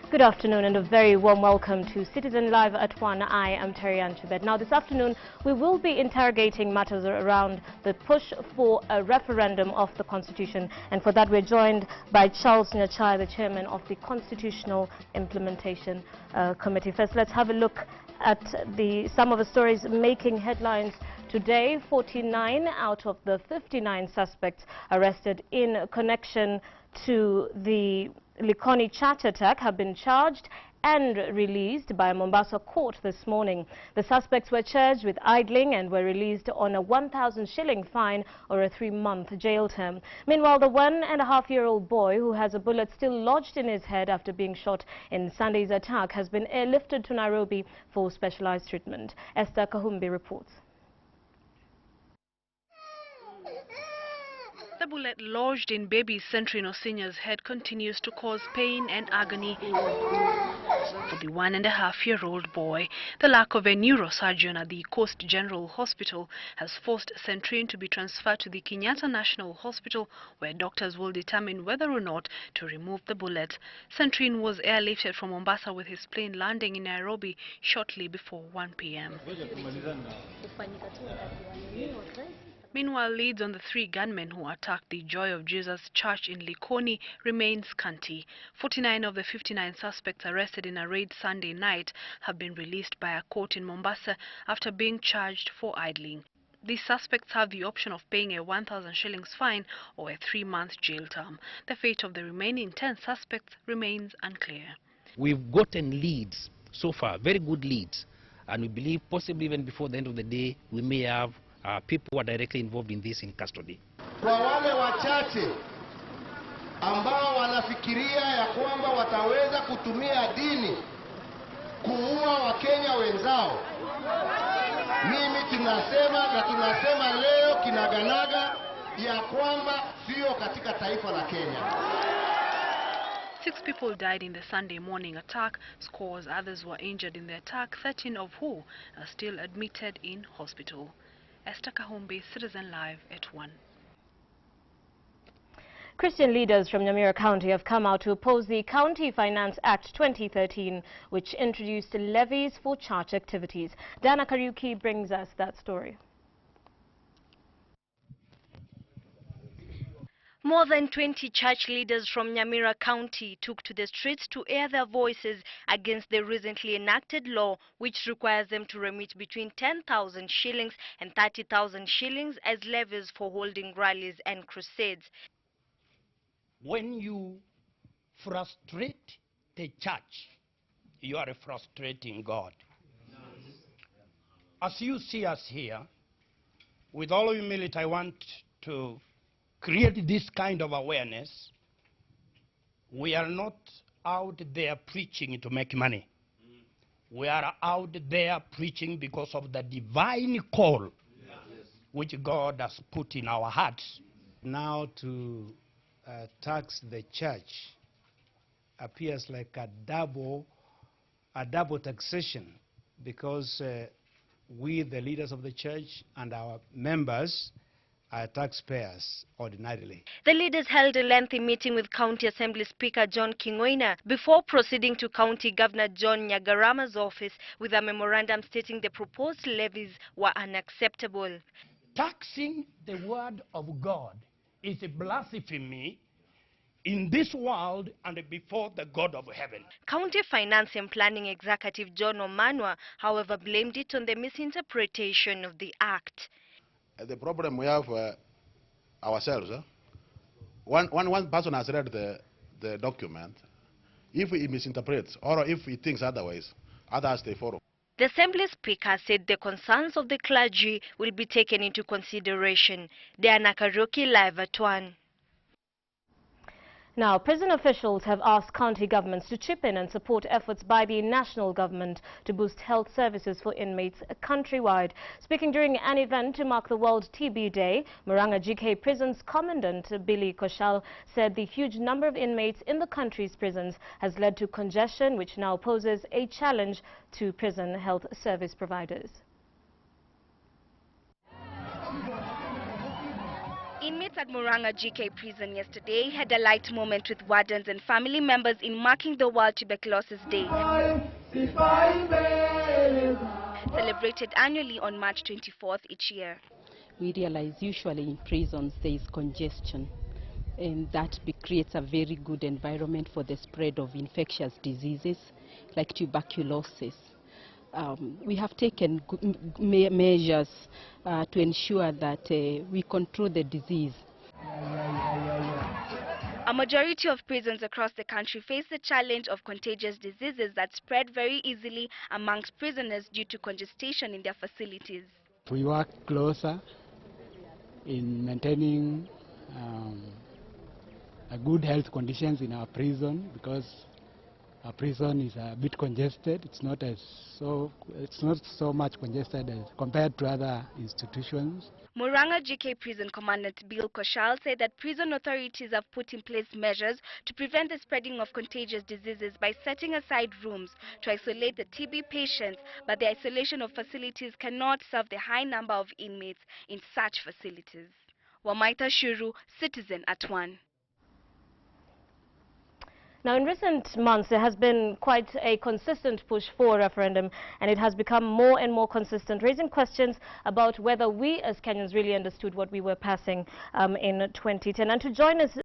Good afternoon and a very warm welcome to Citizen Live at 1. I am Terry Anchibet. Now this afternoon we will be interrogating matters around the push for a referendum of the Constitution, and for that we're joined by Charles Nyachai, the chairman of the Constitutional Implementation Committee. First, let's have a look at some of the stories making headlines today. 49 out of the 59 suspects arrested in connection to the Likoni chat attack have been charged and released by a Mombasa court this morning. The suspects were charged with idling and were released on a 1,000 shilling fine or a 3-month jail term. Meanwhile, the 1.5-year-old boy who has a bullet still lodged in his head after being shot in Sunday's attack has been airlifted to Nairobi for specialized treatment. Esther Kahumbi reports. The bullet lodged in baby Centrino Senior's head continues to cause pain and agony for the 1.5-year-old boy. The lack of a neurosurgeon at the Coast General Hospital has forced Centrino to be transferred to the Kenyatta National Hospital, where doctors will determine whether or not to remove the bullet. Centrino was airlifted from Mombasa with his plane landing in Nairobi shortly before 1 p.m. Meanwhile, leads on the 3 gunmen who attacked the Joy of Jesus Church in Likoni remain scanty. 49 of the 59 suspects arrested in a raid Sunday night have been released by a court in Mombasa after being charged for idling. These suspects have the option of paying a 1,000 shillings fine or a 3-month jail term. The fate of the remaining 10 suspects remains unclear. We've gotten leads so far, very good leads, and we believe possibly even before the end of the day we may have people who are directly involved in this in custody. Kwa wale wachache ambao wanafikiria ya kwamba wataweza kutumia dini kuua Wakenya wenzao, mimi tunasema leo kinaganaga ya kwamba sio katika taifa la Kenya. 6 people died in the Sunday morning attack. Scores others were injured in the attack, 13 of who are still admitted in hospital. Esther Kahumbi, Citizen Live at 1. Christian leaders from Nyamira County have come out to oppose the County Finance Act 2013, which introduced levies for church activities. Dana Kariuki brings us that story. More than 20 church leaders from Nyamira County took to the streets to air their voices against the recently enacted law which requires them to remit between 10,000 shillings and 30,000 shillings as levies for holding rallies and crusades. When you frustrate the church, you are frustrating God. As you see us here, with all humility, I want to create this kind of awareness. We are not out there preaching to make money. We are out there preaching because of the divine call which God has put in our hearts. Now to tax the church appears like a double taxation, because we, the leaders of the church, and our members are taxpayers ordinarily. The leaders held a lengthy meeting with County Assembly Speaker John Kingoina before proceeding to County Governor John Nyagarama's office with a memorandum stating the proposed levies were unacceptable. Taxing the word of God is a blasphemy in this world and before the God of heaven. County Finance and Planning Executive John Omanwa, however, blamed it on the misinterpretation of the Act. The problem we have ourselves. One person has read the document. If he misinterprets or if he thinks otherwise, others they follow. The Assembly Speaker said the concerns of the clergy will be taken into consideration. Diana Kariuki, Live at 1. Now, prison officials have asked county governments to chip in and support efforts by the national government to boost health services for inmates countrywide. Speaking during an event to mark the World TB Day, Murang'a GK Prison's Commandant Billy Koshal said the huge number of inmates in the country's prisons has led to congestion, which now poses a challenge to prison health service providers. Inmates at Murang'a GK prison yesterday had a light moment with wardens and family members in marking the World Tuberculosis Day, celebrated annually on March 24th each year. We realize usually in prisons there is congestion, and that creates a very good environment for the spread of infectious diseases like tuberculosis. We have taken measures to ensure that we control the disease. A majority of prisons across the country face the challenge of contagious diseases that spread very easily amongst prisoners due to congestion in their facilities. We work closer in maintaining good health conditions in our prison, because our prison is a bit congested. It's not so much congested as compared to other institutions. Murang'a GK Prison Commandant Bill Koshal said that prison authorities have put in place measures to prevent the spreading of contagious diseases by setting aside rooms to isolate the TB patients, but the isolation of facilities cannot serve the high number of inmates in such facilities. Wamaitha Shuru, Citizen at 1. Now, in recent months, there has been quite a consistent push for a referendum, and it has become more and more consistent, raising questions about whether we as Kenyans really understood what we were passing in 2010. And to join us